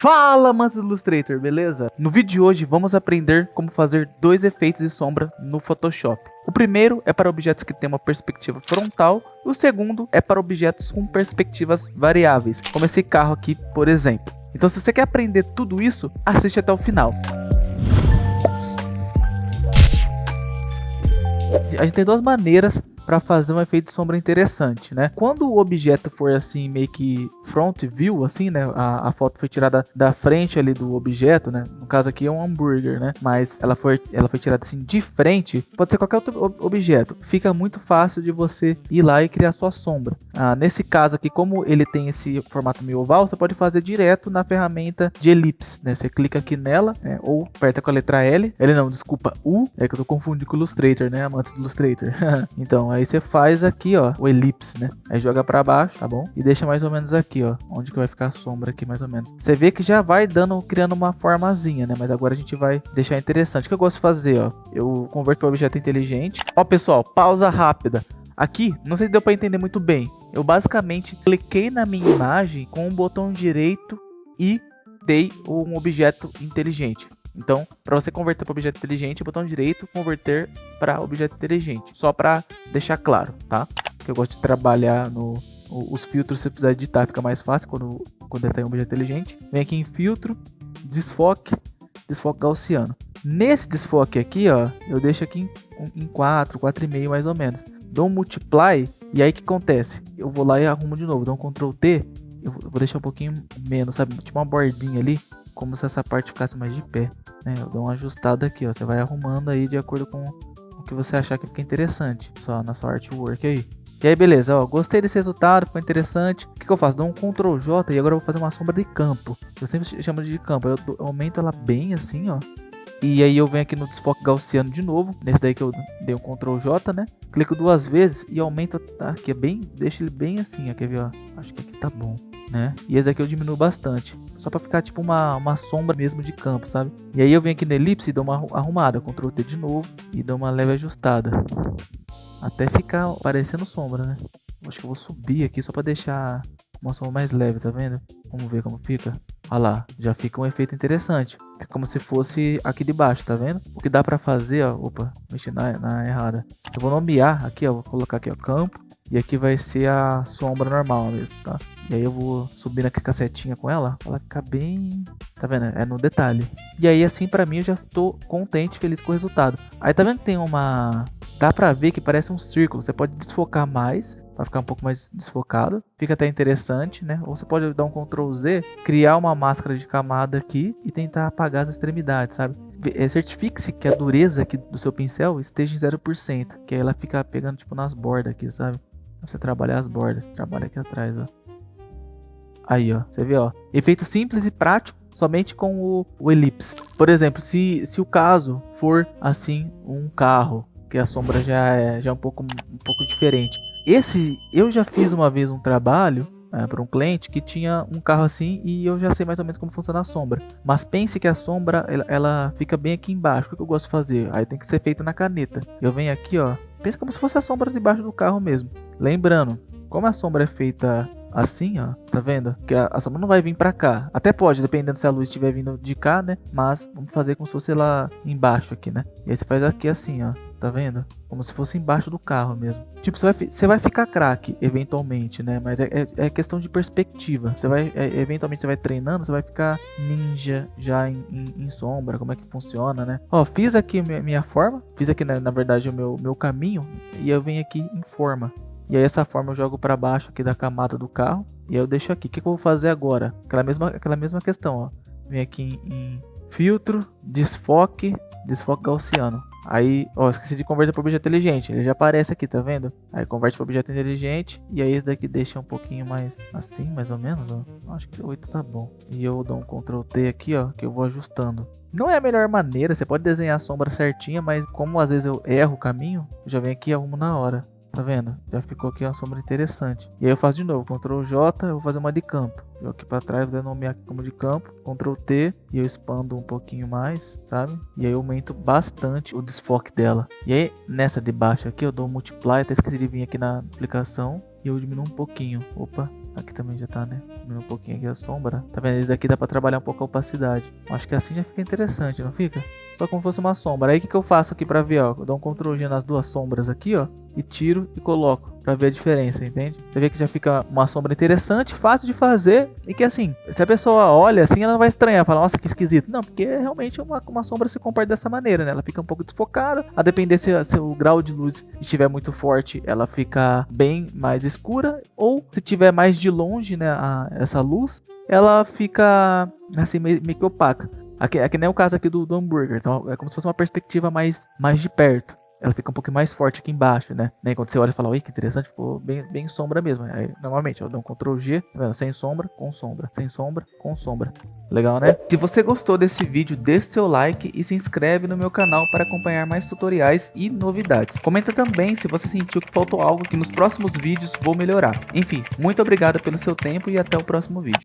Fala, Mans Illustrator, beleza? No vídeo de hoje vamos aprender como fazer dois efeitos de sombra no Photoshop. O primeiro é para objetos que têm uma perspectiva frontal e o segundo é para objetos com perspectivas variáveis, como esse carro aqui, por exemplo. Então se você quer aprender tudo isso, assiste até o final. A gente tem duas maneiras para fazer um efeito de sombra interessante, né? Quando o objeto for assim, meio que front view, assim, né? A foto foi tirada da frente ali do objeto, né? No caso aqui é um hambúrguer, né? Mas ela foi tirada assim de frente, pode ser qualquer outro objeto. Fica muito fácil de você ir lá e criar sua sombra. Nesse caso aqui, como ele tem esse formato meio oval, você pode fazer direto na ferramenta de elipse, né? Você clica aqui nela, né? Ou aperta com a letra L. L não, desculpa, U. É que eu tô confundindo com o Illustrator, né? Amantes do Illustrator. Então, aí você faz aqui, ó, o elipse, né? Aí joga pra baixo, tá bom? E deixa mais ou menos aqui, ó, onde que vai ficar a sombra aqui, mais ou menos. Você vê que já vai criando uma formazinha, né? Mas agora a gente vai deixar interessante. O que eu gosto de fazer, ó, eu converto para objeto inteligente. Ó, pessoal, pausa rápida. Aqui, não sei se deu pra entender muito bem. Eu basicamente cliquei na minha imagem com o botão direito e dei um objeto inteligente. Então, para você converter para objeto inteligente, botão direito, converter para objeto inteligente. Só para deixar claro, tá? Porque eu gosto de trabalhar os filtros, se você precisar editar, fica mais fácil quando ele tá em objeto inteligente. Vem aqui em filtro, desfoque gaussiano. Nesse desfoque aqui, ó, eu deixo aqui em 4,5 mais ou menos. Dou um multiply e aí o que acontece? Eu vou lá e arrumo de novo, dou um Ctrl T, eu vou deixar um pouquinho menos, sabe? Tipo uma bordinha ali, como se essa parte ficasse mais de pé, né? Eu dou uma ajustada aqui, ó. Você vai arrumando aí de acordo com o que você achar que fica interessante, só na sua artwork aí. E aí, beleza, ó. Gostei desse resultado, ficou interessante. O que eu faço? Dou um Ctrl J e agora eu vou fazer uma sombra de campo. Eu sempre chamo de campo. Eu aumento ela bem assim, ó. E aí eu venho aqui no desfoque gaussiano de novo. Nesse daí que eu dei um Ctrl J, né? Clico duas vezes e aumento, tá? Aqui é bem, deixa ele bem assim, ó. Quer ver, ó? Acho que aqui tá bom, né? E esse aqui eu diminuo bastante. Só pra ficar tipo uma sombra mesmo de campo, sabe? E aí eu venho aqui no elipse e dou uma arrumada. Ctrl T de novo e dou uma leve ajustada. Até ficar parecendo sombra, né? Acho que eu vou subir aqui só pra deixar uma sombra mais leve, tá vendo? Vamos ver como fica. Olha lá, já fica um efeito interessante. É como se fosse aqui de baixo, tá vendo? O que dá pra fazer, ó. Opa, mexi na errada. Eu vou nomear aqui, ó. Vou colocar aqui, ó, campo. E aqui vai ser a sombra normal mesmo, tá? E aí eu vou subir aqui com a setinha com ela. Ela fica bem... Tá vendo? É no detalhe. E aí assim pra mim eu já tô contente, feliz com o resultado. Aí tá vendo que tem uma... Dá pra ver que parece um círculo. Você pode desfocar mais, pra ficar um pouco mais desfocado. Fica até interessante, né? Ou você pode dar um Ctrl Z, criar uma máscara de camada aqui e tentar apagar as extremidades, sabe? Certifique-se que a dureza aqui do seu pincel esteja em 0%. Que aí ela fica pegando tipo nas bordas aqui, sabe? Pra você trabalhar as bordas. Trabalha aqui atrás, ó. Aí, ó. Você vê, ó. Efeito simples e prático somente com o elipse. Por exemplo, se o caso for assim um carro, que a sombra já é um pouco diferente. Eu já fiz uma vez um trabalho para um cliente que tinha um carro assim e eu já sei mais ou menos como funciona a sombra. Mas pense que a sombra ela fica bem aqui embaixo. O que eu gosto de fazer? Aí tem que ser feita na caneta. Eu venho aqui, ó. Pensa como se fosse a sombra debaixo do carro mesmo. Lembrando, como a sombra é feita assim, ó, tá vendo? Que a sombra não vai vir pra cá. Até pode, dependendo se a luz estiver vindo de cá, né? Mas vamos fazer como se fosse lá embaixo aqui, né? E aí você faz aqui assim, ó. Tá vendo? Como se fosse embaixo do carro mesmo. Tipo, você vai ficar craque, eventualmente, né? Mas é questão de perspectiva. Você vai, eventualmente, você vai treinando, você vai ficar ninja já em sombra. Como é que funciona, né? Ó, fiz aqui minha forma. Fiz aqui, na verdade, o meu caminho. E eu venho aqui em forma. E aí essa forma eu jogo para baixo aqui da camada do carro. E aí eu deixo aqui. O que eu vou fazer agora? Aquela mesma questão, ó. Vem aqui em filtro, desfoque gaussiano. Aí, ó, esqueci de converter para objeto inteligente. Ele já aparece aqui, tá vendo? Aí converte para objeto inteligente. E aí esse daqui deixa um pouquinho mais assim, mais ou menos, ó. Acho que 8 tá bom. E eu dou um Ctrl T aqui, ó, que eu vou ajustando. Não é a melhor maneira, você pode desenhar a sombra certinha, mas como às vezes eu erro o caminho, eu já venho aqui e arrumo na hora. Tá vendo? Já ficou aqui uma sombra interessante. E aí eu faço de novo, Ctrl J, eu vou fazer uma de campo. Eu aqui pra trás, vou nomear aqui como de campo, Ctrl T, e eu expando um pouquinho mais, sabe? E aí eu aumento bastante o desfoque dela. E aí, nessa de baixo aqui, eu dou um multiply, até esqueci de vir aqui na aplicação, e eu diminuo um pouquinho. Opa, Aqui também já tá, né? Um pouquinho aqui a sombra. Tá vendo? Esse daqui dá pra trabalhar um pouco a opacidade. Acho que assim já fica interessante, não fica? Só como se fosse uma sombra. Aí o que eu faço aqui pra ver, ó? Eu dou um Ctrl G nas duas sombras aqui, ó. E tiro e coloco pra ver a diferença, entende? Você vê que já fica uma sombra interessante, fácil de fazer. E que assim, se a pessoa olha assim, ela não vai estranhar. Fala, nossa, que esquisito. Não, porque realmente uma sombra se comporta dessa maneira, né? Ela fica um pouco desfocada. A depender se o grau de luz estiver muito forte, ela fica bem mais escura. Ou se tiver mais de longe, né, essa luz, ela fica assim meio que opaca. Aqui nem é o caso aqui do hambúrguer. Então é como se fosse uma perspectiva mais de perto. Ela fica um pouquinho mais forte aqui embaixo, né? Quando você olha e fala, oi, que interessante, ficou bem sombra mesmo. Aí, normalmente, eu dou um Ctrl G, tá vendo? Sem sombra, com sombra. Sem sombra, com sombra. Legal, né? Se você gostou desse vídeo, deixe seu like e se inscreve no meu canal para acompanhar mais tutoriais e novidades. Comenta também se você sentiu que faltou algo que nos próximos vídeos vou melhorar. Enfim, muito obrigado pelo seu tempo e até o próximo vídeo.